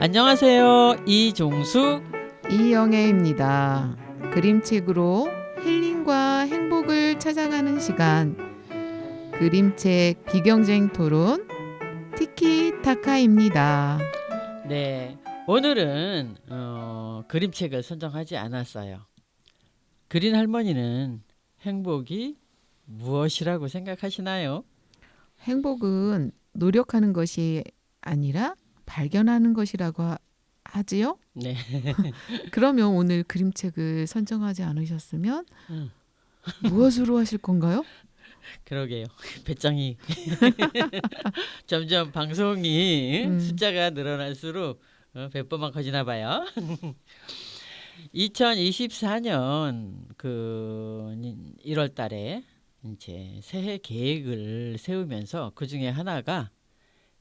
안녕하세요. 이종수. 이영애입니다. 그림책으로 힐링과 행복을 찾아가는 시간, 그림책 비경쟁 토론 티키타카입니다. 네, 오늘은 그림책을 선정하지 않았어요. 그린 할머니는 행복이 무엇이라고 생각하시나요? 행복은 노력하는 것이 아니라 발견하는 것이라고 하지요? 네, 그러면 오늘 그림책을 선정하지 않으셨으면 음, 무엇으로 하실 건가요? 그러게요. 배짱이 점점 방송이 음, 숫자가 늘어날수록 배꼽만 커지나 봐요. 2024년 그 1월 달에 이제 새해 계획을 세우면서 그 중에 하나가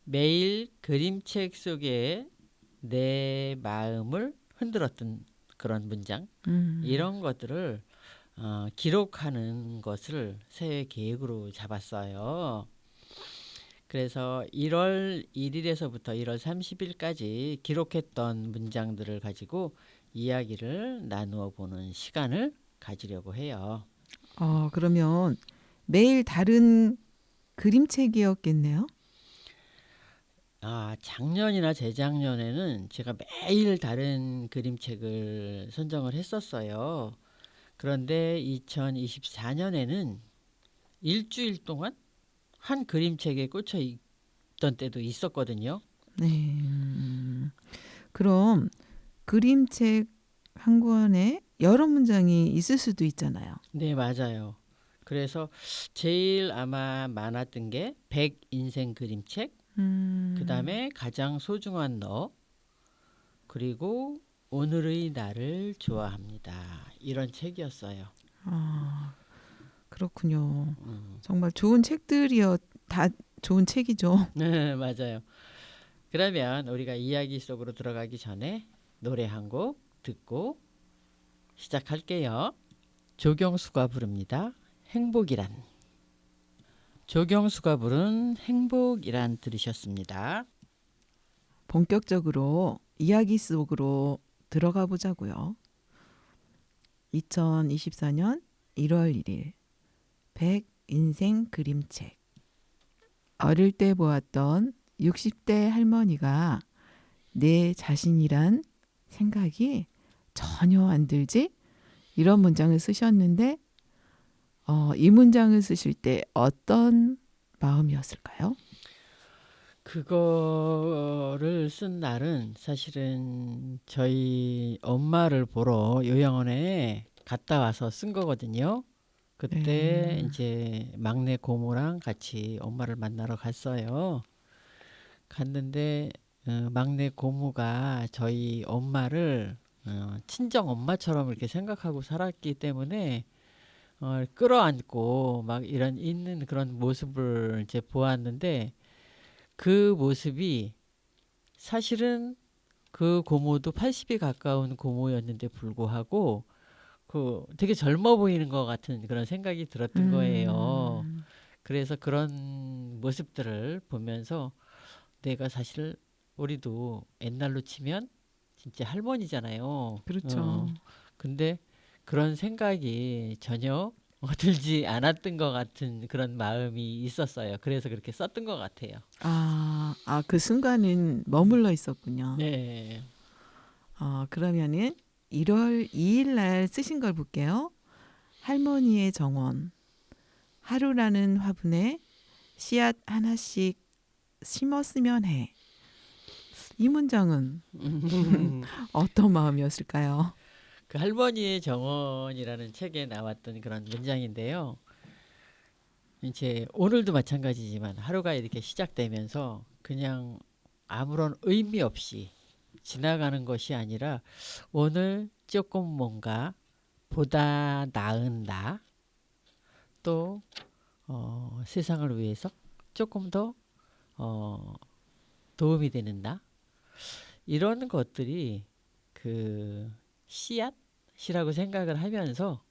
매일 그림책 속에 내 마음을 흔들었던 그런 문장 음, 이런 것들을 기록하는 것을 새해 계획으로 잡았어요. 그래서 1월 1일에서부터 1월 30일까지 기록했던 문장들을 가지고 이야기를 나누어 보는 시간을 가지려고 해요. 그러면 매일 다른 그림책이었겠네요? 작년이나 재작년에는 제가 매일 다른 그림책을 선정을 했었어요. 그런데 2024년에는 일주일 동안 한 그림책에 꽂혀 있던 때도 있었거든요. 네. 그럼 그림책 한 권에 여러 문장이 있을 수도 있잖아요. 네, 맞아요. 그래서 제일 아마 많았던 게 100 인생 그림책, 그 음, 다음에 가장 소중한 너, 그리고 오늘의 나를 좋아합니다. 이런 책이었어요. 아, 그렇군요. 음. 정말 좋은 책들이요. 다 좋은 책이죠. 네, 맞아요. 그러면 우리가 이야기 속으로 들어가기 전에 노래 한 곡 듣고 시작할게요. 조경수가 부릅니다. 행복이란. 조경수가 부른 행복이란 들으셨습니다. 본격적으로 이야기 속으로 들어가 보자고요. 2024년 1월 1일 100 인생 그림책. 어릴 때 보았던 60대 할머니가 내 자신이란 생각이 전혀 안 들지? 이런 문장을 쓰셨는데 이 문장을 쓰실 때 어떤 마음이었을까요? 그거를 쓴 날은 사실은 저희 엄마를 보러 요양원에 갔다 와서 쓴 거거든요. 그때 네. 이제 막내 고모랑 같이 엄마를 만나러 갔어요. 갔는데 막내 고모가 저희 엄마를 친정 엄마처럼 이렇게 생각하고 살았기 때문에 끌어안고 막 이런 있는 그런 모습을 이제 보았는데 그 모습이 사실은 그 고모도 80이 가까운 고모였는데 불구하고 그 되게 젊어 보이는 것 같은 그런 생각이 들었던 거예요. 음, 그래서 그런 모습들을 보면서 내가 사실 우리도 옛날로 치면 진짜 할머니잖아요. 그렇죠. 근데 그런 생각이 전혀 들지 않았던 것 같은 그런 마음이 있었어요. 그래서 그렇게 썼던 것 같아요. 그 순간은 머물러 있었군요. 네. 그러면은 1월 2일 날 쓰신 걸 볼게요. 할머니의 정원. 하루라는 화분에 씨앗 하나씩 심었으면 해. 이 문장은 어떤 마음이었을까요? 그 할머니의 정원이라는 책에 나왔던 그런 문장인데요. 이제 오늘도 마찬가지지만 하루가 이렇게 시작되면서 그냥 아무런 의미 없이 지나가는 것이 아니라 오늘 조금 뭔가 보다 나은 나, 또 세상을 위해서 조금 더 어, 도움이 되는 나, 이런 것들이 그 씨앗이라고 생각을 하면서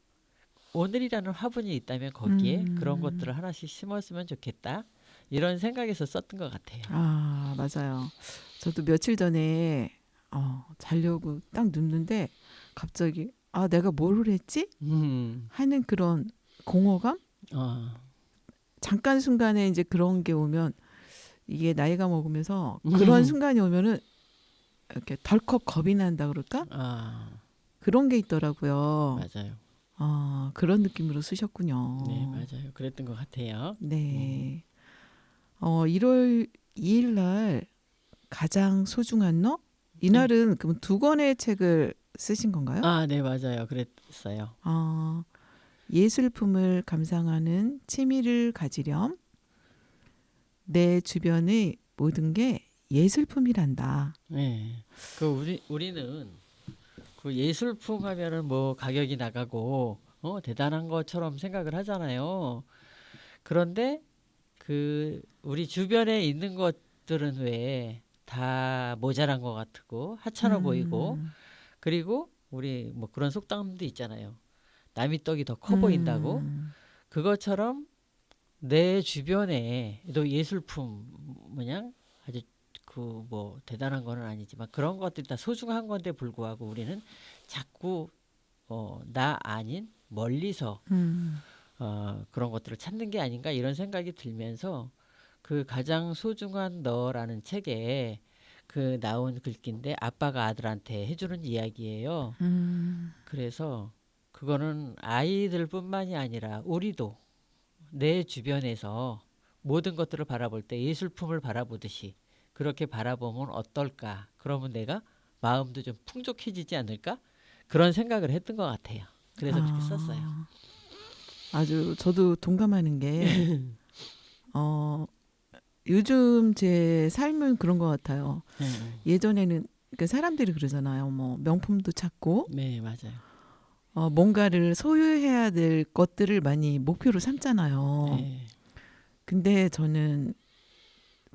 오늘이라는 화분이 있다면 거기에 그런 음, 것들을 하나씩 심었으면 좋겠다. 이런 생각에서 썼던 것 같아요. 맞아요. 저도 며칠 전에 자려고 딱 눕는데 갑자기 내가 뭘 했지? 하는 그런 공허감? 어, 잠깐 순간에 이제 그런 게 오면 이게 나이가 먹으면서 그런 순간이 오면은 이렇게 덜컥 겁이 난다 그럴까? 아, 그런 게 있더라고요. 맞아요. 그런 느낌으로 쓰셨군요. 네, 맞아요. 그랬던 것 같아요. 네. 1월 2일 날 가장 소중한 너? 네. 이날은 그럼 두 권의 책을 쓰신 건가요? 아, 네, 맞아요. 그랬어요. 예술품을 감상하는 취미를 가지렴. 내 주변의 모든 게 예술품이란다. 네. 우리는 그 예술품 하면은 뭐 가격이 나가고 대단한 것처럼 생각을 하잖아요. 그런데 그 우리 주변에 있는 것들은 왜 다 모자란 것 같고 하찮아 보이고, 음, 그리고 우리 뭐 그런 속담도 있잖아요. 남이 떡이 더 커 보인다고. 음, 그것처럼 내 주변에도 예술품 뭐냐 아주 그 뭐 대단한 거는 아니지만 그런 것들이 다 소중한 건데 불구하고 우리는 자꾸 나 아닌 멀리서 음, 그런 것들을 찾는 게 아닌가 이런 생각이 들면서 그 가장 소중한 너라는 책에 그 나온 글귀인데 아빠가 아들한테 해주는 이야기예요. 음, 그래서 그거는 아이들뿐만이 아니라 우리도 내 주변에서 모든 것들을 바라볼 때 예술품을 바라보듯이 그렇게 바라보면 어떨까? 그러면 내가 마음도 좀 풍족해지지 않을까? 그런 생각을 했던 것 같아요. 그래서 그렇게 썼어요. 아, 아주 저도 동감하는 게, 어, 요즘 제 삶은 그런 것 같아요. 네, 예전에는 그 사람들이 그러잖아요. 뭐 명품도 찾고 네, 맞아요. 뭔가를 소유해야 될 것들을 많이 목표로 삼잖아요. 네, 근데 저는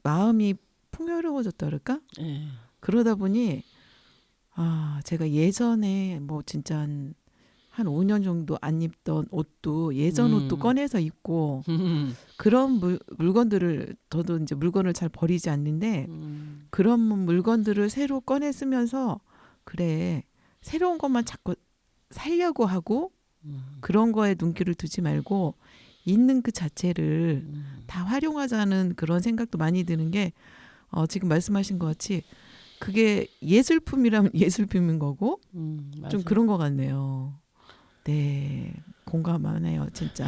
마음이 풍요로워졌다 그럴까? 네, 그러다 보니 제가 예전에 뭐 진짜 한 5년 정도 안 입던 옷도 예전 옷도 음, 꺼내서 입고 그런 물건들을 저도 이제 물건을 잘 버리지 않는데 그런 물건들을 새로 꺼내 쓰면서 그래 새로운 것만 자꾸 살려고 하고 그런 거에 눈길을 두지 말고 있는 그 자체를 다 활용하자는 그런 생각도 많이 드는 게 지금 말씀하신 것 같이 그게 예술품이라면 예술품인 거고 좀 맞아요. 그런 것 같네요. 네, 공감하네요, 진짜.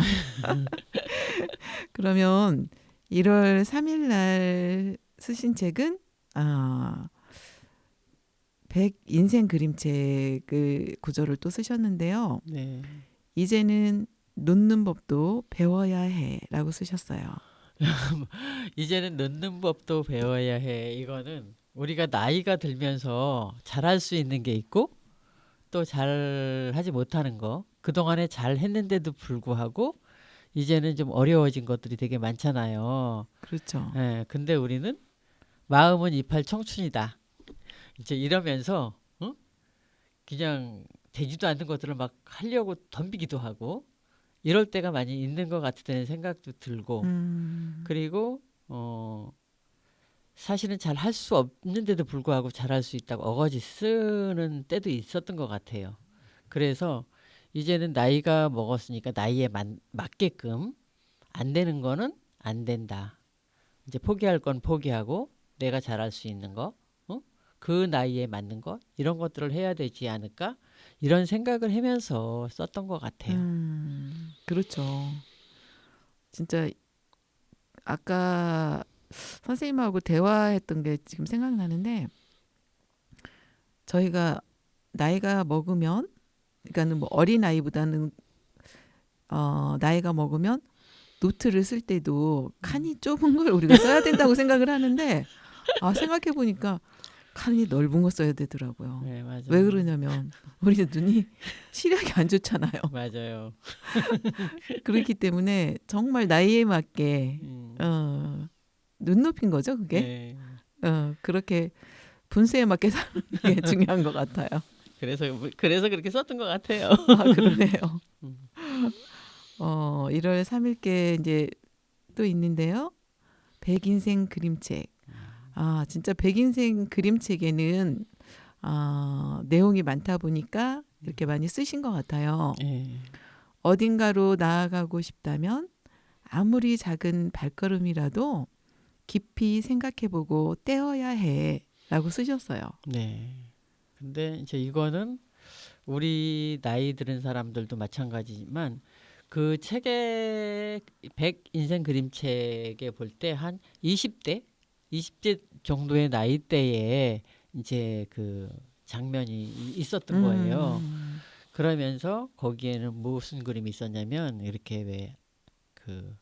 그러면 1월 3일 날 쓰신 책은 아, 백 인생 그림책의 구절을 또 쓰셨는데요. 네. 이제는 놓는 법도 배워야 해라고 쓰셨어요. 이제는 넣는 법도 배워야 해. 이거는 우리가 나이가 들면서 잘할 수 있는 게 있고 또 잘하지 못하는 거. 그동안에 잘 했는데도 불구하고 이제는 좀 어려워진 것들이 되게 많잖아요. 그렇죠. 예, 근데 우리는 마음은 이팔 청춘이다. 이제 이러면서 그냥 되지도 않는 것들을 막 하려고 덤비기도 하고 이럴 때가 많이 있는 것 같다는 생각도 들고, 음, 그리고 사실은 잘 할 수 없는데도 불구하고 잘할 수 있다고 어거지 쓰는 때도 있었던 것 같아요. 그래서 이제는 나이가 먹었으니까 나이에 맞게끔 안 되는 거는 안 된다. 이제 포기할 건 포기하고 내가 잘할 수 있는 거, 그 나이에 맞는 거 이런 것들을 해야 되지 않을까? 이런 생각을 하면서 썼던 것 같아요. 그렇죠. 진짜 아까 선생님하고 대화했던 게 지금 생각나는데 저희가 나이가 먹으면 그러니까는 뭐 어린 아이보다는 나이가 먹으면 노트를 쓸 때도 칸이 좁은 걸 우리가 써야 된다고 생각을 하는데 생각해 보니까 칸이 넓은 거 써야 되더라고요. 네, 왜 맞아요. 그러냐면 우리 눈이 시력이 안 좋잖아요. 맞아요. 그렇기 때문에 정말 나이에 맞게 음, 눈높인 거죠, 그게. 네. 그렇게 분수에 맞게 사는 게 중요한 것 같아요. 그래서 그렇게 썼던 것 같아요. 그러네요. 음, 1월 3일께 이제 또 있는데요. 백인생 그림책. 진짜 백인생 그림책에는 내용이 많다 보니까 이렇게 많이 쓰신 것 같아요. 예. 어딘가로 나아가고 싶다면 아무리 작은 발걸음이라도 깊이 생각해보고 떼어야 해라고 쓰셨어요. 네. 근데 이제 이거는 우리 나이 들은 사람들도 마찬가지지만 그 책에 100 인생 그림책에 볼 때 한 20대 정도의 나이대에 이제 그 장면이 있었던 거예요. 그러면서 거기에는 무슨 그림이 있었냐면 이렇게 왜 그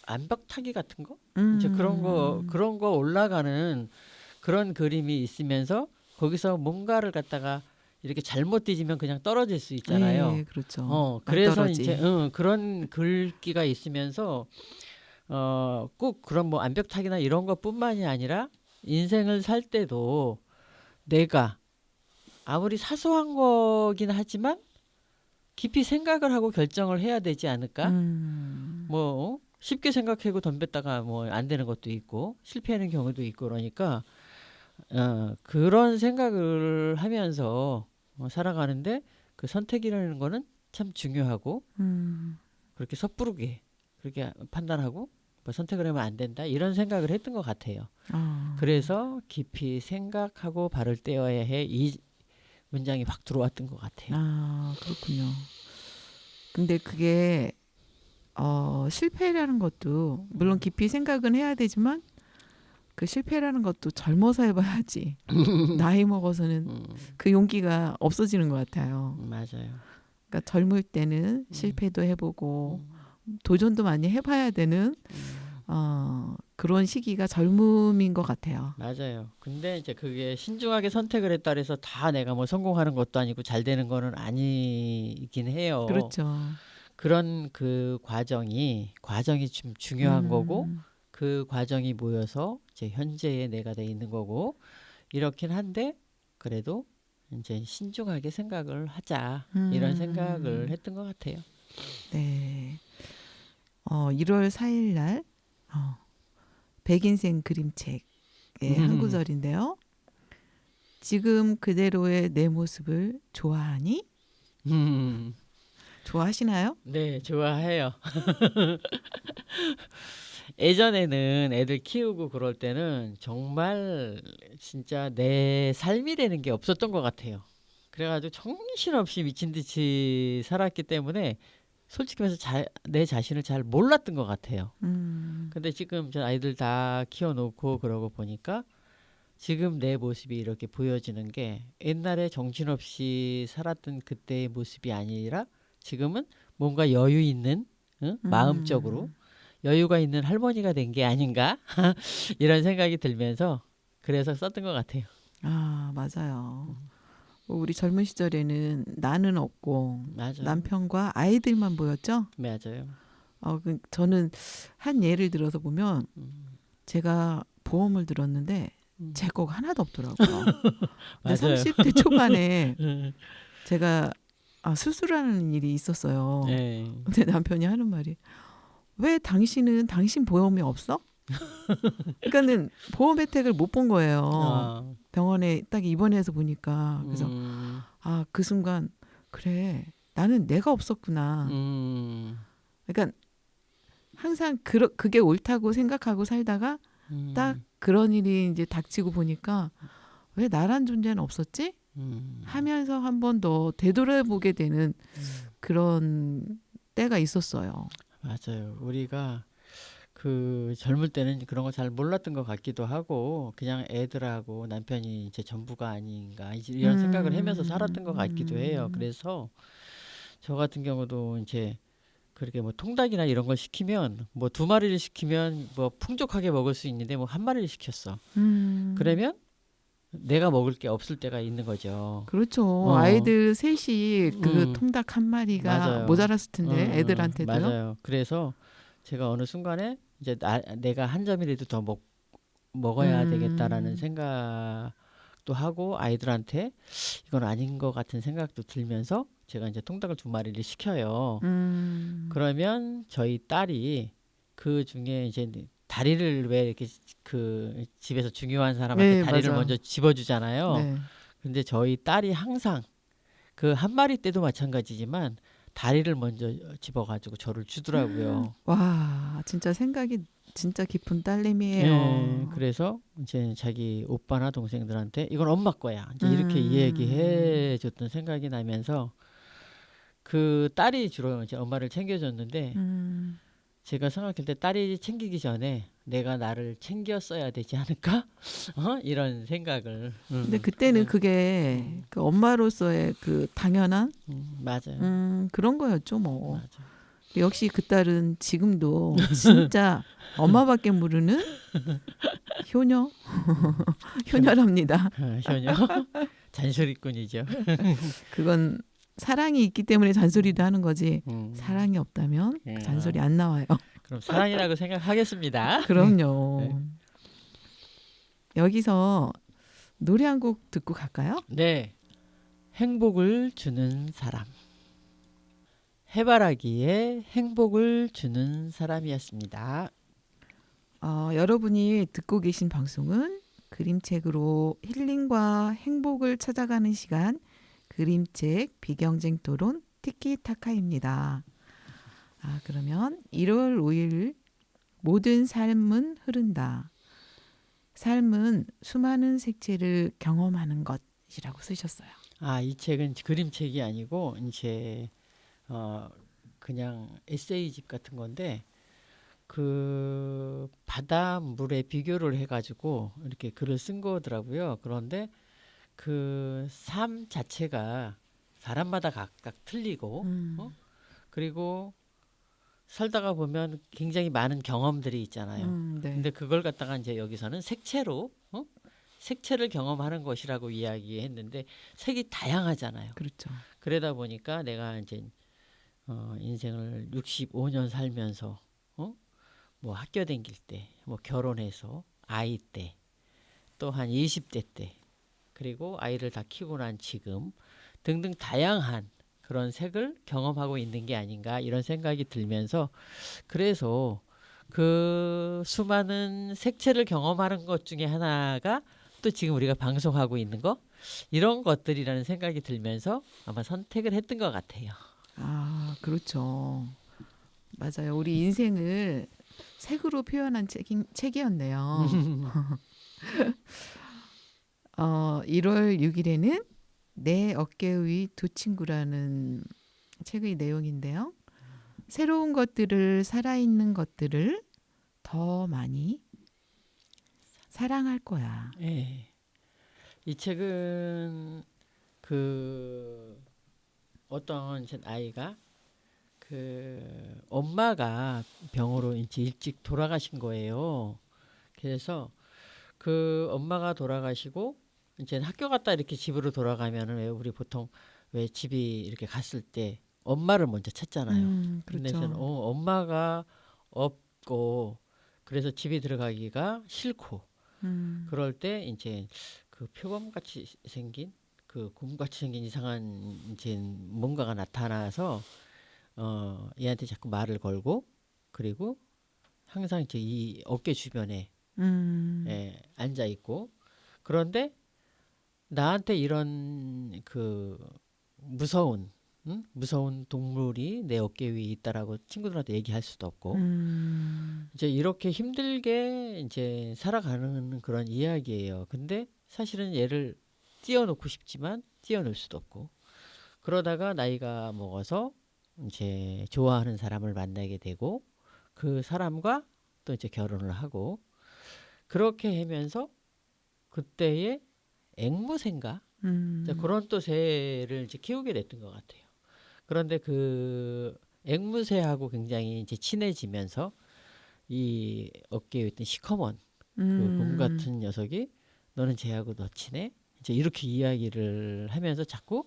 암벽 타기 같은 거? 이제 그런 거 올라가는 그런 그림이 있으면서 거기서 뭔가를 갖다가 이렇게 잘못 뒤지면 그냥 떨어질 수 있잖아요. 예, 그렇죠. 그래서 이제 낭떠러지. 그런 글귀가 있으면서 꼭 그런 뭐 암벽타기나 이런 것뿐만이 아니라 인생을 살 때도 내가 아무리 사소한 거긴 하지만 깊이 생각을 하고 결정을 해야 되지 않을까? 뭐 쉽게 생각하고 덤볐다가 뭐 안 되는 것도 있고 실패하는 경우도 있고 그러니까 그런 생각을 하면서 살아가는데 그 선택이라는 거는 참 중요하고 그렇게 섣부르게 그렇게 판단하고 뭐 선택을 하면 안 된다 이런 생각을 했던 것 같아요. 그래서 깊이 생각하고 발을 떼어야 해 이 문장이 확 들어왔던 것 같아요. 그렇군요. 근데 그게 실패라는 것도 물론 깊이 생각은 해야 되지만 그 실패라는 것도 젊어서 해봐야지. 나이 먹어서는 그 용기가 없어지는 것 같아요. 맞아요. 그러니까 젊을 때는 실패도 해보고 도전도 많이 해봐야 되는 그런 시기가 젊음인 것 같아요. 맞아요. 근데 이제 그게 신중하게 선택을 했다 그래서 다 내가 뭐 성공하는 것도 아니고 잘 되는 거는 아니긴 해요. 그렇죠. 그런 그 과정이 좀 중요한 거고 그 과정이 모여서 이제 현재의 내가 돼 있는 거고 이렇긴 한데 그래도 이제 신중하게 생각을 하자 이런 생각을 했던 것 같아요. 네. 1월 4일 날 백인생 그림책의 한 구절인데요. 지금 그대로의 내 모습을 좋아하니? 좋아하시나요? 네, 좋아해요. 예전에는 애들 키우고 그럴 때는 정말 진짜 내 삶이라는 게 없었던 것 같아요. 그래가지고 정신없이 미친 듯이 살았기 때문에 솔직히 말해서 내 자신을 잘 몰랐던 것 같아요. 근데 지금 저 아이들 다 키워놓고 그러고 보니까 지금 내 모습이 이렇게 보여지는 게 옛날에 정신없이 살았던 그때의 모습이 아니라 지금은 뭔가 여유 있는 마음적으로 여유가 있는 할머니가 된 게 아닌가 이런 생각이 들면서 그래서 썼던 것 같아요. 맞아요. 우리 젊은 시절에는 나는 없고 맞아요. 남편과 아이들만 보였죠. 맞아요. 저는 한 예를 들어서 보면 제가 보험을 들었는데 제 거가 하나도 없더라고요. 근데 맞아요. 30대 초반에 제가 수술하는 일이 있었어요. 네. 근데 남편이 하는 말이 왜 당신은 당신 보험이 없어? 그러니까는 보험 혜택을 못 본 거예요. 병원에 딱 입원해서 보니까 그래서 그 순간 그래 나는 내가 없었구나. 그러니까 항상 그게 옳다고 생각하고 살다가 딱 그런 일이 이제 닥치고 보니까 왜 나란 존재는 없었지? 하면서 한 번 더 되돌아보게 되는 그런 때가 있었어요. 맞아요. 우리가 그 젊을 때는 그런 거 잘 몰랐던 것 같기도 하고 그냥 애들하고 남편이 이제 전부가 아닌가 이런 생각을 하면서 살았던 것 같기도 해요. 그래서 저 같은 경우도 이제 그렇게 뭐 통닭이나 이런 걸 시키면 뭐 2마리를 시키면 뭐 풍족하게 먹을 수 있는데 뭐 1마리를 시켰어. 그러면 내가 먹을 게 없을 때가 있는 거죠. 그렇죠. 아이들 셋이 그 통닭 1마리가 맞아요. 모자랐을 텐데 애들한테도요. 맞아요. 그래서 제가 어느 순간에 이제 내가 한 점이라도 더 먹어야 되겠다라는 생각도 하고 아이들한테 이건 아닌 것 같은 생각도 들면서 제가 이제 통닭을 2마리를 시켜요. 그러면 저희 딸이 그 중에 이제 다리를 왜 이렇게 그 집에서 중요한 사람한테 네, 다리를 맞아. 먼저 집어주잖아요. 네. 근데 저희 딸이 항상 그 한 마리 때도 마찬가지지만 다리를 먼저 집어가지고 저를 주더라고요. 와, 진짜 생각이 진짜 깊은 예, 딸내미예요. 그래서 이제 자기 오빠나 동생들한테 이건 엄마 거야. 이제 이렇게 음, 이야기해 줬던 생각이 나면서 그 딸이 주로 이제 엄마를 챙겨줬는데 음. 제가 생각할 때 딸이 챙기기 전에 내가 나를 챙겼어야 되지 않을까? 이런 생각을. 근데 그때는 네, 그게 그 엄마로서의 그 당연한 맞아요. 그런 거였죠, 뭐. 맞아. 역시 그 딸은 지금도 진짜 엄마밖에 모르는 효녀? 음, 현, 효녀랍니다. 현요 잔소리꾼이죠. 그건 사랑이 있기 때문에 잔소리도 하는 거지. 음, 사랑이 없다면 그 아, 잔소리 안 나와요. 그럼 사랑이라고 생각하겠습니다. 네. 그럼요. 여기서 노래 한 곡 듣고 갈까요? 네, 행복을 주는 사람. 해바라기에 행복을 주는 사람이었습니다. 여러분이 듣고 계신 방송은 그림책으로 힐링과 행복을 찾아가는 시간, 그림책 비경쟁 토론 티키타카입니다. 그러면 1월 5일 모든 삶은 흐른다. 삶은 수많은 색채를 경험하는 것이라고 쓰셨어요. 이 책은 그림책이 아니고 이제 어, 그냥 에세이집 같은 건데 그 바닷물에 비교를 해가지고 이렇게 글을 쓴 거더라고요. 그런데 그 삶 자체가 사람마다 각각 틀리고 어? 그리고 살다가 보면 굉장히 많은 경험들이 있잖아요. 네. 근데 그걸 갖다가 이제 여기서는 색채로 색채를 경험하는 것이라고 이야기했는데 색이 다양하잖아요. 그렇죠. 그러다 보니까 내가 이제 인생을 65년 살면서 뭐 학교 다닐 때, 뭐 결혼해서 아이 때, 또 한 20대 때, 그리고 아이를 다 키우고 난 지금 등등 다양한 그런 색을 경험하고 있는 게 아닌가 이런 생각이 들면서 그래서 그 수많은 색채를 경험하는 것 중에 하나가 또 지금 우리가 방송하고 있는 거 이런 것들이라는 생각이 들면서 아마 선택을 했던 것 같아요. 그렇죠. 맞아요. 우리 인생을 색으로 표현한 책이었네요. 1월 6일에는 내 어깨 위 두 친구라는 책의 내용인데요. 새로운 것들을, 살아있는 것들을 더 많이 사랑할 거야. 예. 이 책은 그 어떤 이제 아이가 그 엄마가 병으로 이제 일찍 돌아가신 거예요. 그래서 그 엄마가 돌아가시고 이제 학교 갔다 이렇게 집으로 돌아가면은 왜 우리 보통 왜 집이 이렇게 갔을 때 엄마를 먼저 찾잖아요. 근데 저는 그렇죠. 엄마가 없고 그래서 집에 들어가기가 싫고 그럴 때 이제 그 표범같이 생긴 그 곰같이 생긴 이상한 이제 뭔가가 나타나서 얘한테 자꾸 말을 걸고 그리고 항상 이제 이 어깨 주변에 앉아 있고 그런데 나한테 이런 그 무서운 무서운 동물이 내 어깨 위에 있다라고 친구들한테 얘기할 수도 없고 이제 이렇게 힘들게 이제 살아가는 그런 이야기예요. 근데 사실은 얘를 띄워놓고 싶지만 띄워놓을 수도 없고 그러다가 나이가 먹어서 이제 좋아하는 사람을 만나게 되고 그 사람과 또 이제 결혼을 하고 그렇게 하면서 그때의 앵무새인가 이제 그런 또 새를 이제 키우게 됐던 것 같아요. 그런데 그 앵무새하고 굉장히 이제 친해지면서 이 어깨에 있던 시커먼 그 곰 같은 녀석이 너는 쟤하고 더 친해? 이제 이렇게 이야기를 하면서 자꾸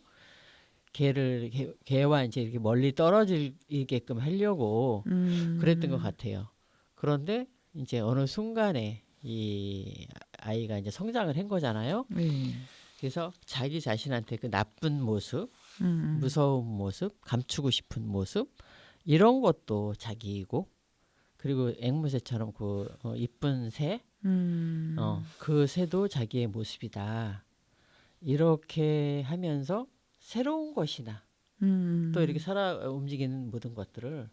걔와 이제 이렇게 멀리 떨어지게끔 하려고 그랬던 것 같아요. 그런데 이제 어느 순간에 이 아이가 이제 성장을 한 거잖아요. 네. 그래서 자기 자신한테 그 나쁜 모습, 음, 무서운 모습, 감추고 싶은 모습 이런 것도 자기이고 그리고 앵무새처럼 그 이쁜 새, 음, 그 새도 자기의 모습이다. 이렇게 하면서 새로운 것이나 또 이렇게 살아 움직이는 모든 것들을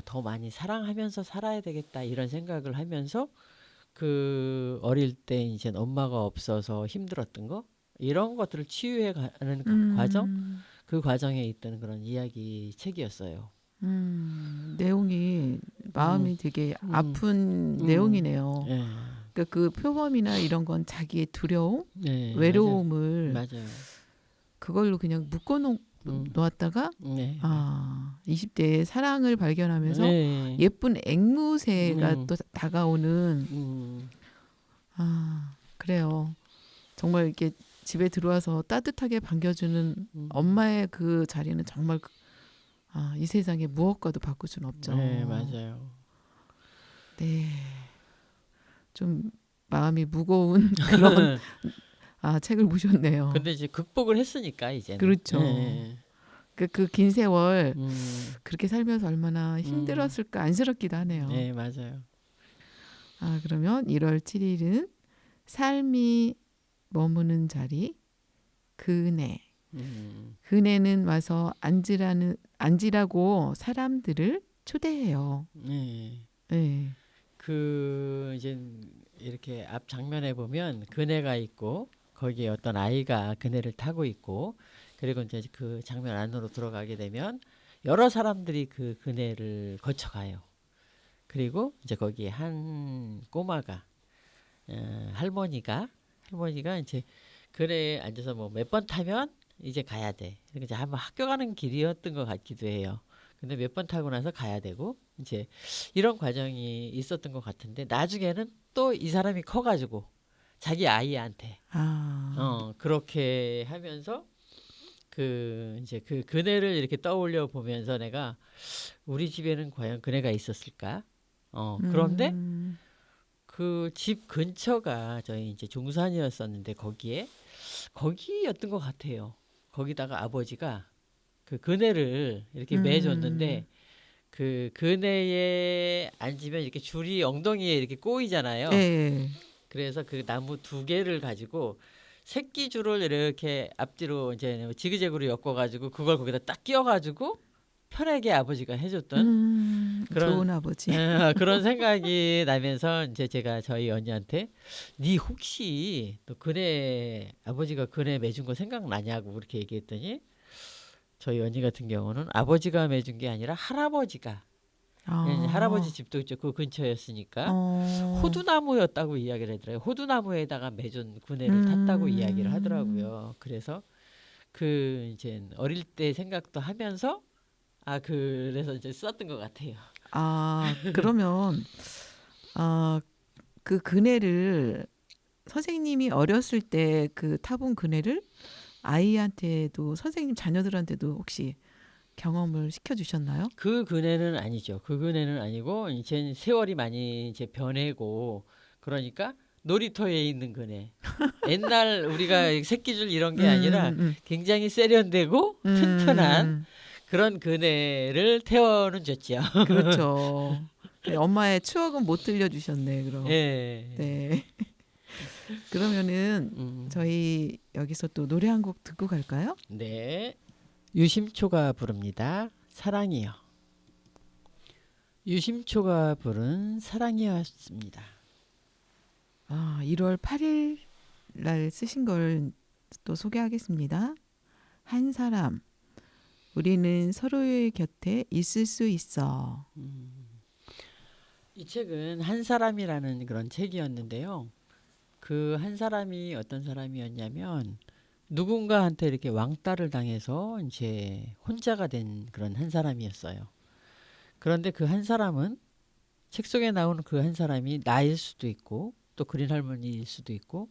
더 많이 사랑하면서 살아야 되겠다 이런 생각을 하면서 그 어릴 때 이제 엄마가 없어서 힘들었던 거 이런 것들을 치유해 가는 과정 그 과정에 있던 그런 이야기 책이었어요. 내용이 음, 마음이 되게 음, 아픈 음, 내용이네요. 예, 그러니까 그 표범이나 이런 건 자기의 두려움, 네, 맞아요, 외로움을 맞아요. 그걸로 그냥 묶어 음, 놓았다가 네, 20대에 사랑을 발견하면서 네, 예쁜 앵무새가 음, 또 다가오는 음, 그래요. 정말 이렇게 집에 들어와서 따뜻하게 반겨주는 음, 엄마의 그 자리는 정말 이 세상에 무엇과도 바꿀 수는 네, 없죠. 맞아요. 네, 좀 마음이 무거운 그런 책을 보셨네요. 근데 이제 극복을 했으니까 이제는. 그렇죠. 예, 그 긴 세월 음, 그렇게 살면서 얼마나 음, 힘들었을까 안쓰럽기도 하네요. 네, 맞아요. 그러면 1월 7일은 삶이 머무는 자리 그네. 음, 그네는 와서 앉으라고 사람들을 초대해요. 네. 네. 그 이제 이렇게 앞 장면에 보면 그네가 있고 거기에 어떤 아이가 그네를 타고 있고 그리고 이제 그 장면 안으로 들어가게 되면 여러 사람들이 그 그네를 거쳐가요. 그리고 이제 거기에 한 꼬마가 할머니가 이제 그네에 앉아서 뭐 몇 번 타면 이제 가야 돼. 그러니까 이제 한번 학교 가는 길이었던 것 같기도 해요. 근데 몇 번 타고 나서 가야 되고 이제 이런 과정이 있었던 것 같은데 나중에는 또 이 사람이 커가지고 자기 아이한테 그렇게 하면서 그 이제 그 그네를 이렇게 떠올려 보면서 내가 우리 집에는 과연 그네가 있었을까? 그런데 음, 그 집 근처가 저희 이제 종산이었었는데 거기였던 것 같아요. 거기다가 아버지가 그 그네를 이렇게 매줬는데 음, 그 그네에 앉으면 이렇게 줄이 엉덩이에 이렇게 꼬이잖아요. 네. 그래서 그 나무 두 개를 가지고 새끼 줄을 이렇게 앞뒤로 이제 지그재그로 엮어가지고 그걸 거기다 딱 끼워가지고 편하게 아버지가 해줬던 그런 좋은 아버지. 그런 생각이 나면서 이제 제가 저희 언니한테 네 혹시 너 그네 아버지가 그네 매준 거 생각나냐고 그렇게 얘기했더니 저희 언니 같은 경우는 아버지가 매준 게 아니라 할아버지가 할아버지 아, 집도 이제 그 근처였으니까 어, 호두나무였다고 이야기를 하더라고요. 호두나무에다가 매준 그네를 탔다고 이야기를 음, 하더라고요. 그래서 그 이제 어릴 때 생각도 하면서 그래서 이제 썼던 것 같아요. 그러면, 아, 그 그네를 선생님이 어렸을 때 그 타본 그네를 아이한테도 선생님 자녀들한테도 혹시 경험을 시켜주셨나요? 그 그네는 아니죠. 그 그네는 아니고 이제 세월이 많이 이제 변해고 그러니까 놀이터에 있는 그네. 옛날 우리가 새끼줄 이런 게 아니라 음, 굉장히 세련되고 튼튼한 음, 그런 그네를 태워는 줬죠. 그렇죠. 네, 엄마의 추억은 못 들려주셨네, 그럼. 예. 네. 그러면은 음, 저희 여기서 또 노래 한 곡 듣고 갈까요? 네. 유심초가 부릅니다. 사랑이요. 유심초가 부른 사랑이었습니다. 1월 8일 날 쓰신 걸 또 소개하겠습니다. 한 사람, 우리는 서로의 곁에 있을 수 있어. 이 책은 한 사람이라는 그런 책이었는데요. 그 한 사람이 어떤 사람이었냐면 누군가한테 이렇게 왕따를 당해서 이제 혼자가 된 그런 한 사람이었어요. 그런데 그 한 사람은 책 속에 나오는 그 한 사람이 나일 수도 있고 또 그린 할머니일 수도 있고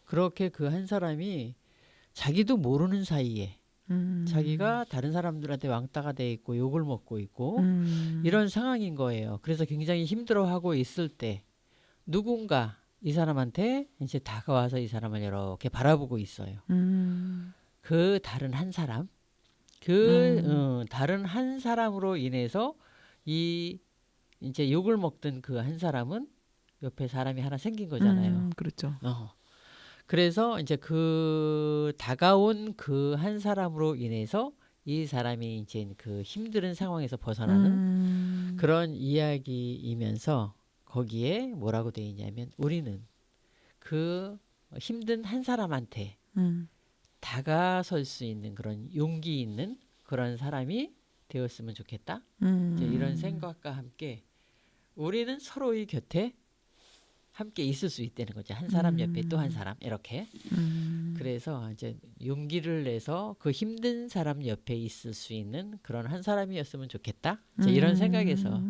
그렇게 그 한 사람이 자기도 모르는 사이에 음, 자기가 다른 사람들한테 왕따가 돼 있고 욕을 먹고 있고 음, 이런 상황인 거예요. 그래서 굉장히 힘들어하고 있을 때 누군가 이 사람한테 이제 다가와서 이 사람을 이렇게 바라보고 있어요. 음, 그 다른 한 사람, 음, 다른 한 사람으로 인해서 이 이제 욕을 먹던 그 한 사람은 옆에 사람이 하나 생긴 거잖아요. 그렇죠. 어. 그래서 이제 그 다가온 그 한 사람으로 인해서 이 사람이 이제 그 힘든 상황에서 벗어나는 그런 이야기이면서 거기에 뭐라고 돼 있냐면 우리는 그 힘든 한 사람한테 다가설 수 있는 그런 용기 있는 그런 사람이 되었으면 좋겠다. 이제 이런 생각과 함께 우리는 서로의 곁에 함께 있을 수 있다는 거죠. 한 사람 옆에 또 한 사람 이렇게. 그래서 이제 용기를 내서 그 힘든 사람 옆에 있을 수 있는 그런 한 사람이었으면 좋겠다. 이제 이런 생각에서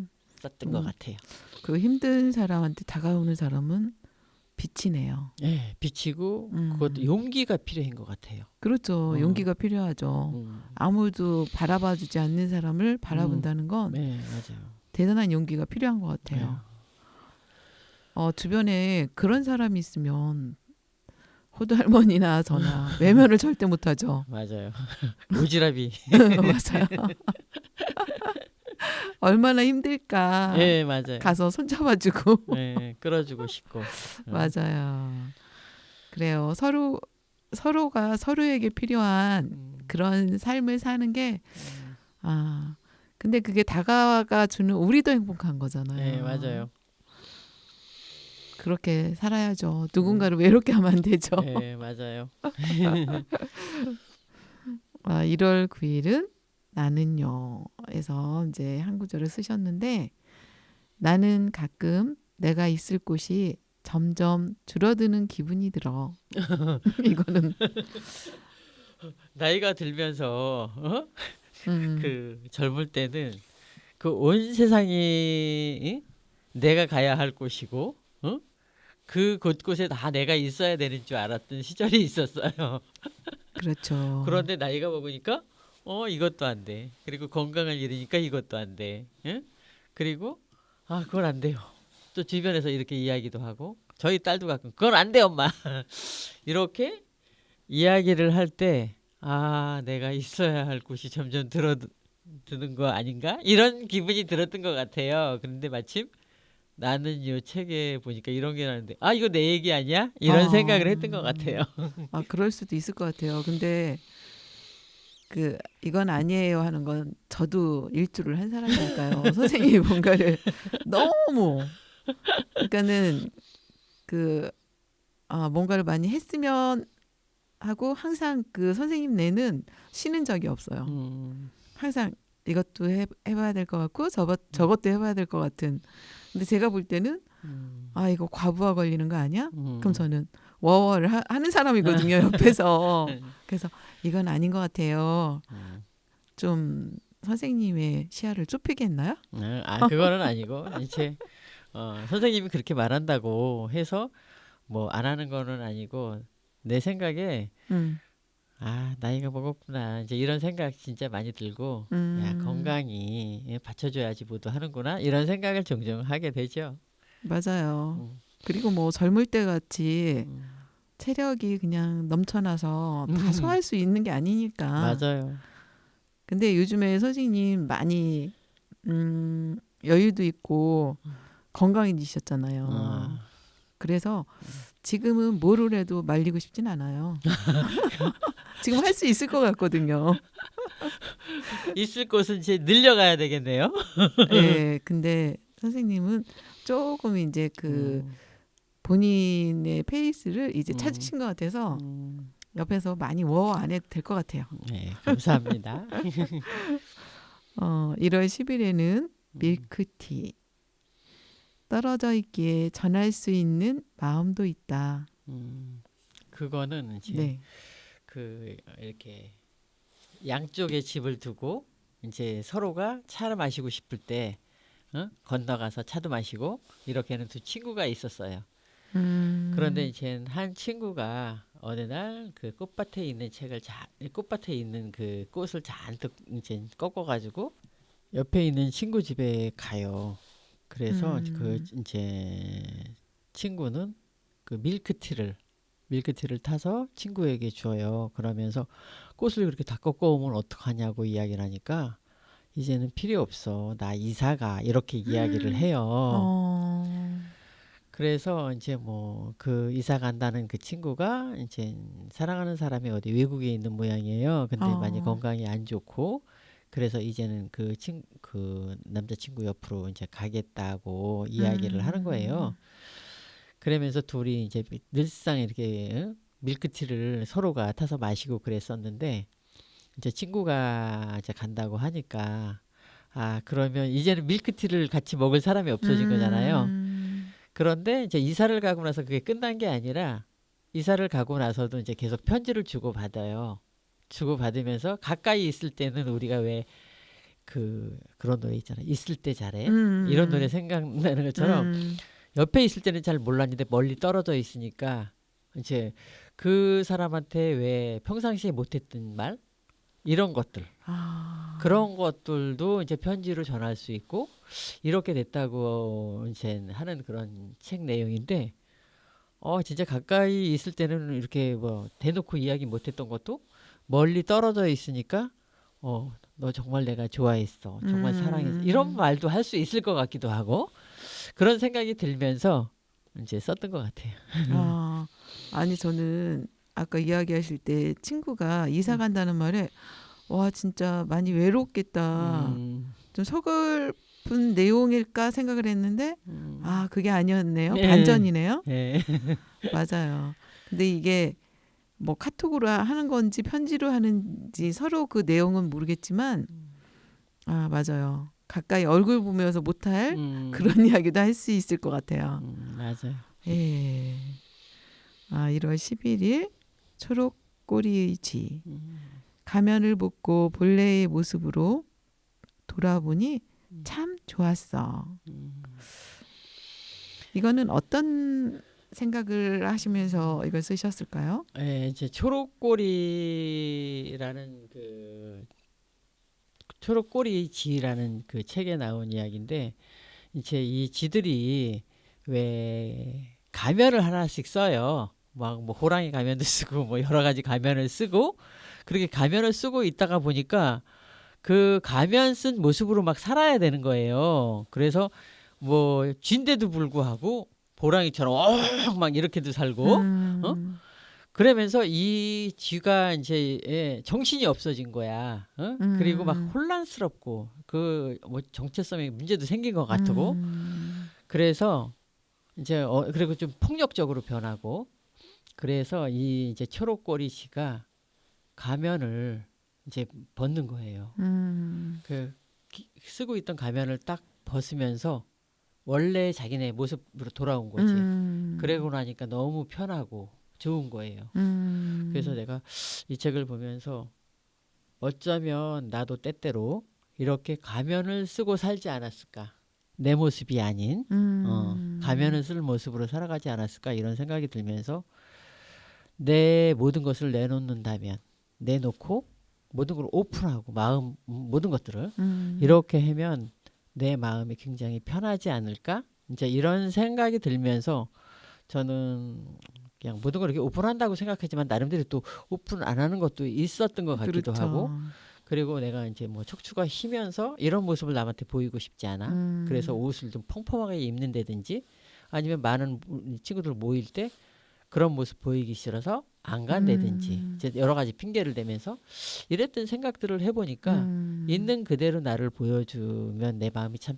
썼던 것 같아요. 그 힘든 사람한테 다가오는 사람은 빛이네요. 네, 비치고 그것도 용기가 필요한 것 같아요. 그렇죠. 용기가 필요하죠. 아무도 바라봐주지 않는 사람을 바라본다는 건 네, 맞아요. 대단한 용기가 필요한 것 같아요. 주변에 그런 사람이 있으면 호두 할머니나 저나 외면을 절대 못하죠. 맞아요. 오지랖이. 맞아요. 얼마나 힘들까. 네, 맞아요. 가서 손잡아주고. 네, 끌어주고 싶고. 맞아요. 그래요. 서로가 서로에게 필요한 그런 삶을 사는 게 근데 그게 다가가 주는 우리도 행복한 거잖아요. 네, 맞아요. 그렇게 살아야죠. 누군가를 외롭게 하면 안 되죠. 네, 맞아요. 1월 9일은 나는요에서 이제 한 구절을 쓰셨는데 나는 가끔 내가 있을 곳이 점점 줄어드는 기분이 들어. 이거는 나이가 들면서 그 젊을 때는 그 온 세상이 내가 가야 할 곳이고 그 곳곳에 다 내가 있어야 되는 줄 알았던 시절이 있었어요. 그렇죠. 그런데 나이가 먹으니까 이것도 안 돼. 그리고 건강을 잃으니까 이것도 안 돼. 그리고 그건 안 돼요. 또 주변에서 이렇게 이야기도 하고 저희 딸도 가끔 그건 안 돼 엄마 이렇게 이야기를 할 때 내가 있어야 할 곳이 점점 드는 거 아닌가 이런 기분이 들었던 것 같아요. 그런데 마침 나는 이 책에 보니까 이런 게 나는데 이거 내 얘기 아니야? 이런 생각을 했던 것 같아요. 그럴 수도 있을 것 같아요. 근데 이건 아니에요 하는 건 저도 일주를 한 사람이니까요. 선생님이 뭔가를 너무 그러니까는 뭔가를 많이 했으면 하고 항상 그 선생님 내는 쉬는 적이 없어요. 항상 이것도 해봐야 될 것 같고 저것도 해봐야 될 것 같은. 근데 제가 볼 때는 이거 과부하 걸리는 거 아니야? 그럼 저는 워워를 하는 사람이거든요. 옆에서. 그래서 이건 아닌 것 같아요. 좀 선생님의 시야를 좁히겠나요? 그거는 아니고 이제 선생님이 그렇게 말한다고 해서 뭐 안 하는 거는 아니고 내 생각에 나이가 먹었구나 이제 이런 생각 진짜 많이 들고 야 건강히 받쳐줘야지 뭐도 하는구나 이런 생각을 종종 하게 되죠. 맞아요. 그리고 뭐 젊을 때 같이 체력이 그냥 넘쳐나서 다 소화할 수 있는 게 아니니까. 맞아요. 근데 요즘에 선생님 많이 여유도 있고 건강해지셨잖아요. 그래서 지금은 뭐를 해도 말리고 싶진 않아요. 지금 할 수 있을 것 같거든요. 있을 곳은 이제 늘려가야 되겠네요. 네, 근데 선생님은 조금 이제 본인의 페이스를 이제 찾으신 것 같아서 옆에서 많이 워워 안 해도 될 것 같아요. 네, 감사합니다. 1월 10일에는 밀크티. 떨어져 있기에 전할 수 있는 마음도 있다. 그거는 이제 이렇게 양쪽에 집을 두고 이제 서로가 차를 마시고 싶을 때 건너가서 차도 마시고 이렇게 하는 두 친구가 있었어요. 그런데 이제 한 친구가 어느 날 그 꽃밭에 있는 꽃밭에 있는 그 꽃을 잔뜩 이제 꺾어가지고 옆에 있는 친구 집에 가요. 그래서 그 이제 친구는 그 밀크티를 타서 친구에게 줘요. 그러면서 꽃을 그렇게 다 꺾어오면 어떡하냐고 이야기를 하니까 이제는 필요 없어. 나 이사가 이렇게 이야기를 해요. 그래서 이제 뭐 그 이사 간다는 그 친구가 이제 사랑하는 사람이 어디 외국에 있는 모양이에요. 근데 많이 어. 건강이 안 좋고 그래서 이제는 그 남자친구 옆으로 이제 가겠다고 이야기를 하는 거예요. 음. 그러면서 둘이 이제 늘상 이렇게 밀크티를 서로가 타서 마시고 그랬었는데 이제 친구가 이제 간다고 하니까 아 그러면 이제는 밀크티를 같이 먹을 사람이 없어진 거잖아요. 음. 그런데 이제 이사를 가고 나서 그게 끝난 게 아니라 이사를 가고 나서도 이제 계속 편지를 주고 받아요. 주고 받으면서 가까이 있을 때는 우리가 왜 그런 노래 있잖아요. 있을 때 잘해. 이런 노래 음. 생각나는 것처럼 음. 옆에 있을 때는 잘 몰랐는데 멀리 떨어져 있으니까 이제 그 사람한테 왜 평상시에 못했던 말 이런 것들 아. 그런 것들도 이제 편지로 전할 수 있고 이렇게 됐다고 이제 하는 그런 책 내용인데 진짜 가까이 있을 때는 이렇게 뭐 대놓고 이야기 못했던 것도 멀리 떨어져 있으니까 너 정말 내가 좋아했어 정말 사랑했어 이런 음. 말도 할 수 있을 것 같기도 하고 그런 생각이 들면서 이제 썼던 것 같아요. 아. 아니 저는 아까 이야기하실 때 친구가 이사 음, 간다는 말에 와 진짜 많이 외롭겠다. 음, 좀 서글픈 내용일까 생각을 했는데 음. 아 그게 아니었네요. 네, 반전이네요. 네. 맞아요. 근데 이게 뭐 카톡으로 하는 건지 편지로 하는지 서로 그 내용은 모르겠지만 아 맞아요. 가까이 얼굴 보면서 못할 음, 그런 이야기도 할 수 있을 것 같아요. 맞아요. 예. 아 1월 11일 초록꼬리의 지 음, 가면을 벗고 본래의 모습으로 돌아보니 음, 참 좋았어. 음. 이거는 어떤 생각을 하시면서 이걸 쓰셨을까요? 이제 초록꼬리라는 초록꼬리 지라는 그 책에 나온 이야기인데 이제 이 지들이 왜 가면을 하나씩 써요. 막 뭐 호랑이 가면도 쓰고 뭐 여러 가지 가면을 쓰고 그렇게 가면을 쓰고 있다가 보니까 그 가면 쓴 모습으로 막 살아야 되는 거예요. 그래서 뭐 쥔데도 불구하고 호랑이처럼 막 이렇게도 살고 어? 음. 그러면서 이 쥐가 이제 정신이 없어진 거야. 그리고 막 음. 혼란스럽고 그 뭐 정체성에 문제도 생긴 것 같고 음. 그래서 이제 그리고 좀 폭력적으로 변하고 그래서 이 이제 초록꼬리 쥐가 가면을 이제 벗는 거예요. 음. 그 쓰고 있던 가면을 딱 벗으면서 원래 자기네 모습으로 돌아온 거지. 음. 그러고 나니까 너무 편하고 좋은 거예요. 그래서 음. 내가 이 책을 보면서 어쩌면 나도 때때로 이렇게 가면을 쓰고 살지 않았을까? 내 모습이 아닌 음. 가면을 쓸 모습으로 살아가지 않았을까? 이런 생각이 들면서 내 모든 것을 내놓는다면 내놓고 모든 걸 오픈하고 마음 모든 것들을 음. 이렇게 하면 내 마음이 굉장히 편하지 않을까? 이제 이런 생각이 들면서 저는 그냥 모든 걸 이렇게 오픈한다고 생각하지만 나름대로 또 오픈 안 하는 것도 있었던 것 같기도 하고 그렇죠. 그리고 내가 이제 뭐 척추가 휘면서 이런 모습을 남한테 보이고 싶지 않아. 그래서 음. 옷을 좀 펑펑하게 입는다든지 아니면 많은 친구들 모일 때 그런 모습 보이기 싫어서 안 간다든지 음. 이제 여러 가지 핑계를 대면서 이랬던 생각들을 해보니까 음. 있는 그대로 나를 보여주면 내 마음이 참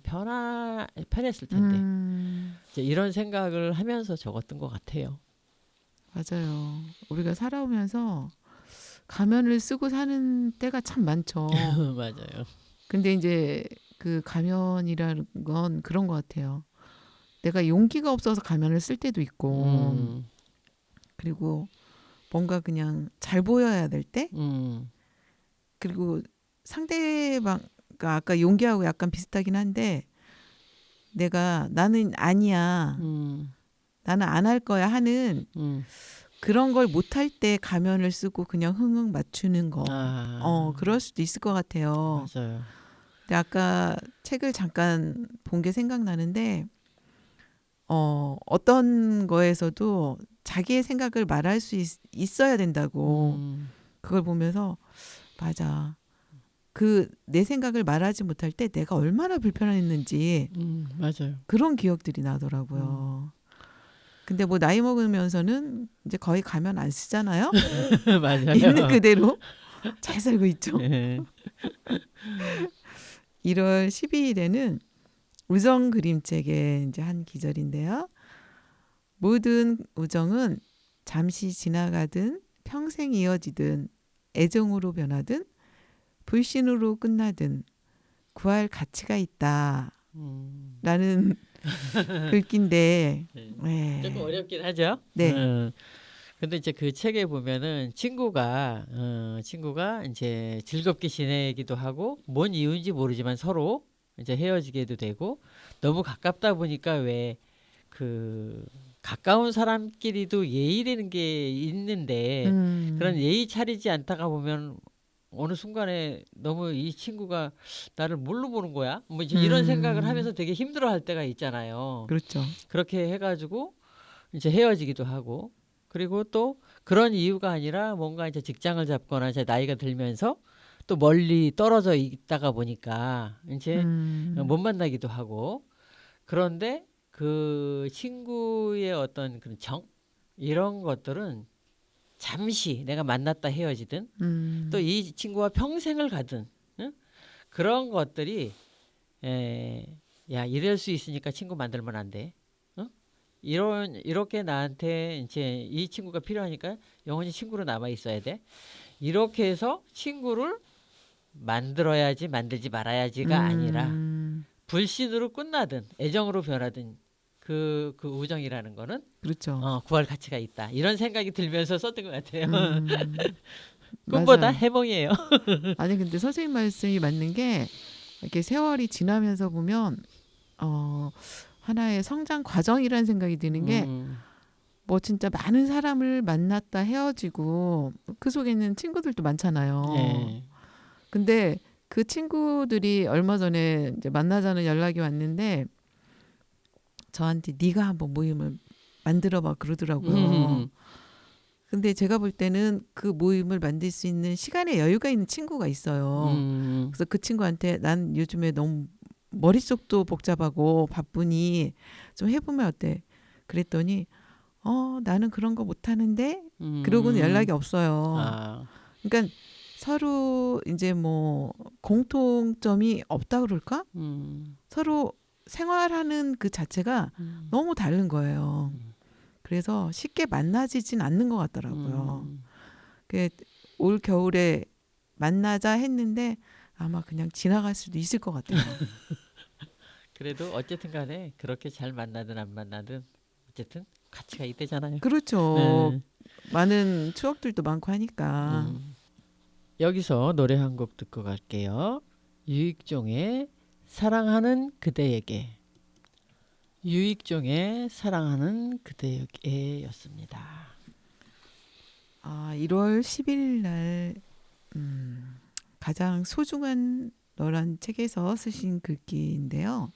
편했을 텐데 음. 이제 이런 생각을 하면서 적었던 것 같아요. 맞아요. 우리가 살아오면서 가면을 쓰고 사는 때가 참 많죠. 맞아요. 근데 이제 그 가면이라는 건 그런 것 같아요. 내가 용기가 없어서 가면을 쓸 때도 있고, 음, 그리고 뭔가 그냥 잘 보여야 될 때, 음, 그리고 상대방, 그 아까 용기하고 약간 비슷하긴 한데, 내가 나는 아니야, 음, 나는 안 할 거야 하는 음. 그런 걸 못할 때 가면을 쓰고 그냥 흥흥 맞추는 거. 아, 그럴 수도 있을 것 같아요. 맞아요. 근데 아까 책을 잠깐 본 게 생각나는데, 어떤 거에서도 자기의 생각을 말할 수 있어야 된다고 음, 그걸 보면서 맞아. 그 내 생각을 말하지 못할 때 내가 얼마나 불편했는지 맞아요. 그런 기억들이 음, 나더라고요. 근데 뭐 나이 먹으면서는 이제 거의 가면 안 쓰잖아요. 맞아요. 있는 그대로 잘 살고 있죠. 예. 1월 12일에는 우정 그림책의 이제 한 기절인데요. 모든 우정은 잠시 지나가든 평생 이어지든 애정으로 변하든 불신으로 끝나든 구할 가치가 있다라는 음. 글귀인데 네. 조금 네. 어렵긴 하죠. 네. 근데 이제 그 책에 보면은 친구가 이제 즐겁게 지내기도 하고 뭔 이유인지 모르지만 서로 이제 헤어지게도 되고 너무 가깝다 보니까 왜 그 가까운 사람끼리도 예의라는 게 있는데 그런 예의 차리지 않다가 보면 어느 순간에 너무 이 친구가 나를 뭘로 보는 거야? 뭐 이제 이런 생각을 하면서 되게 힘들어할 때가 있잖아요. 그렇죠. 그렇게 해가지고 이제 헤어지기도 하고 그리고 또 그런 이유가 아니라 뭔가 이제 직장을 잡거나 이제 나이가 들면서 또 멀리 떨어져 있다가 보니까 이제 못 만나기도 하고 그런데 그 친구의 어떤 그런 정 이런 것들은 잠시 내가 만났다 헤어지든 또 이 친구와 평생을 가든 응? 그런 것들이 야 이럴 수 있으니까 친구 만들면 안 돼. 어? 이렇게 나한테 이제 이 친구가 필요하니까 영원히 친구로 남아 있어야 돼. 이렇게 해서 친구를 만들어야지 만들지 말아야지가 아니라 불신으로 끝나든 애정으로 변하든 그 우정이라는 거는 그렇죠. 구할 가치가 있다. 이런 생각이 들면서 썼던 것 같아요. 꿈보다 맞아요. 해몽이에요. 아니 근데 선생님 말씀이 맞는 게 이렇게 세월이 지나면서 보면 하나의 성장 과정이라는 생각이 드는 게 뭐 진짜 많은 사람을 만났다 헤어지고 그 속에는 친구들도 많잖아요. 예. 근데 그 친구들이 얼마 전에 이제 만나자는 연락이 왔는데 저한테 네가 한번 모임을 만들어봐 그러더라고요. 근데 제가 볼 때는 그 모임을 만들 수 있는 시간에 여유가 있는 친구가 있어요. 그래서 그 친구한테 난 요즘에 너무 머릿속도 복잡하고 바쁘니 좀 해보면 어때? 그랬더니 나는 그런 거 못하는데 그러고는 연락이 없어요. 아, 그러니까 서로 이제 뭐 공통점이 없다 그럴까? 서로 생활하는 그 자체가 너무 다른 거예요. 그래서 쉽게 만나지진 않는 것 같더라고요. 올 겨울에 만나자 했는데 아마 그냥 지나갈 수도 있을 것 같아요. 그래도 어쨌든 간에 그렇게 잘 만나든 안 만나든 어쨌든 가치가 있대잖아요. 그렇죠. 네. 많은 추억들도 많고 하니까. 여기서 노래 한 곡 듣고 갈게요. 유익종의 사랑하는 그대에게. 유익종의 사랑하는 그대에게였습니다. 1월 11일 날 가장 소중한 너란 책에서 쓰신 글귀인데요.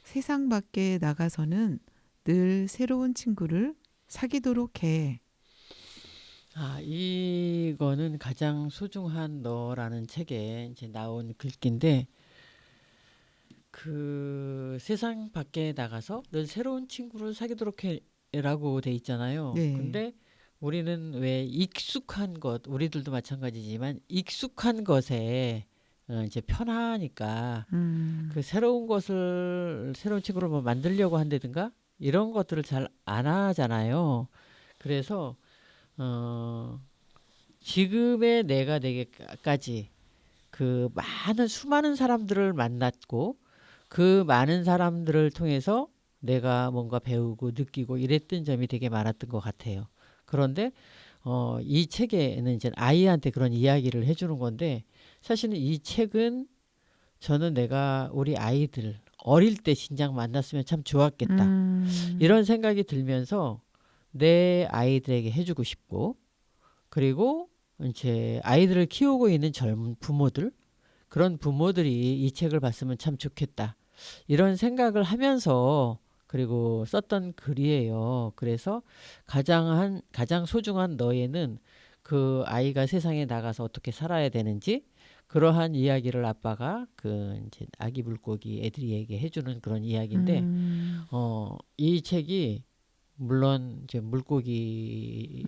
세상 밖에 나가서는 늘 새로운 친구를 사귀도록 해. 이거는 가장 소중한 너라는 책에 이제 나온 글귀인데 그 세상 밖에 나가서 늘 새로운 친구를 사귀도록 해라고 돼 있잖아요. 네. 근데 우리는 왜 익숙한 것, 우리들도 마찬가지지만 익숙한 것에 이제 편하니까 그 새로운 친구를 뭐 만들려고 한다든가 이런 것들을 잘 안 하잖아요. 그래서 어, 지금의 내가 되게까지 그 많은 수많은 사람들을 만났고 그 많은 사람들을 통해서 내가 뭔가 배우고 느끼고 이랬던 점이 되게 많았던 것 같아요. 그런데 이 책에는 이제 아이한테 그런 이야기를 해주는 건데 사실은 이 책은 저는 내가 우리 아이들 어릴 때 진작 만났으면 참 좋았겠다. 이런 생각이 들면서 내 아이들에게 해주고 싶고 그리고 이제 아이들을 키우고 있는 젊은 부모들 그런 부모들이 이 책을 봤으면 참 좋겠다. 이런 생각을 하면서 그리고 썼던 글이에요. 그래서 가장 소중한 너에는 그 아이가 세상에 나가서 어떻게 살아야 되는지 그러한 이야기를 아빠가 그 이제 아기 물고기 애들에게 해주는 그런 이야기인데 이 책이 물론 이제 물고기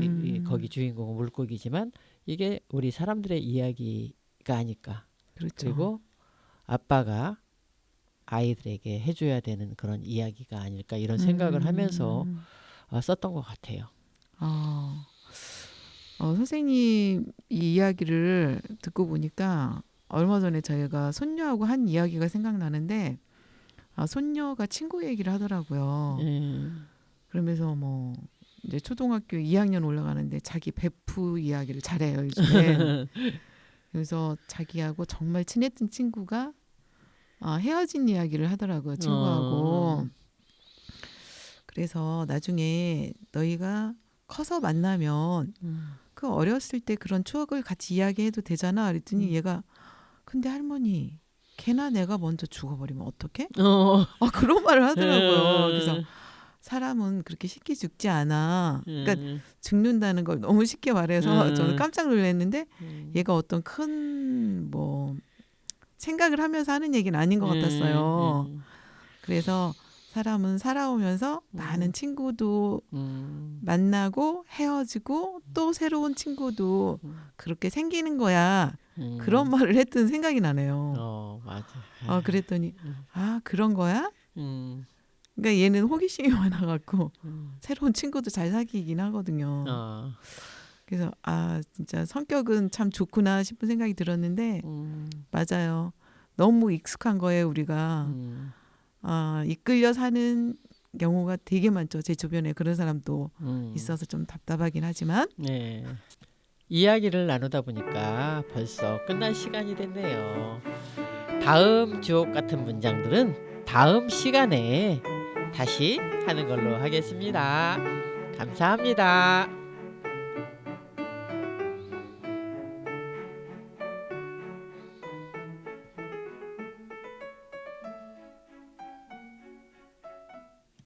거기 주인공은 물고기지만 이게 우리 사람들의 이야기가 아닐까. 그렇죠. 그리고 아빠가 아이들에게 해줘야 되는 그런 이야기가 아닐까 이런 생각을 하면서 썼던 것 같아요. 선생님 이 이야기를 듣고 보니까 얼마 전에 저희가 손녀하고 한 이야기가 생각나는데 손녀가 친구 얘기를 하더라고요. 그러면서 뭐 이제 초등학교 2학년 올라가는데 자기 베프 이야기를 잘해요 요즘에. 그래서 자기하고 정말 친했던 친구가 헤어진 이야기를 하더라고요 친구하고. 그래서 나중에 너희가 커서 만나면 그 어렸을 때 그런 추억을 같이 이야기해도 되잖아. 그랬더니 얘가 근데 할머니 걔나 내가 먼저 죽어버리면 어떡해? 그런 말을 하더라고요. 그래서 사람은 그렇게 쉽게 죽지 않아. 그러니까 죽는다는 걸 너무 쉽게 말해서 저는 깜짝 놀랐는데 얘가 어떤 큰 뭐 생각을 하면서 하는 얘기는 아닌 것 같았어요. 그래서 사람은 살아오면서 많은 친구도 만나고 헤어지고 또 새로운 친구도 그렇게 생기는 거야. 그런 말을 했던 생각이 나네요. 맞아. 그랬더니 그런 거야? 그러니까 얘는 호기심이 많아갖고 새로운 친구도 잘 사귀긴 하거든요. 그래서 진짜 성격은 참 좋구나 싶은 생각이 들었는데 맞아요. 너무 익숙한 거예요 우리가. 이끌려 사는 경우가 되게 많죠. 제 주변에 그런 사람도 있어서 좀 답답하긴 하지만. 네. 이야기를 나누다 보니까 벌써 끝날 시간이 됐네요. 다음 주옥 같은 문장들은 다음 시간에 다시 하는 걸로 하겠습니다. 감사합니다.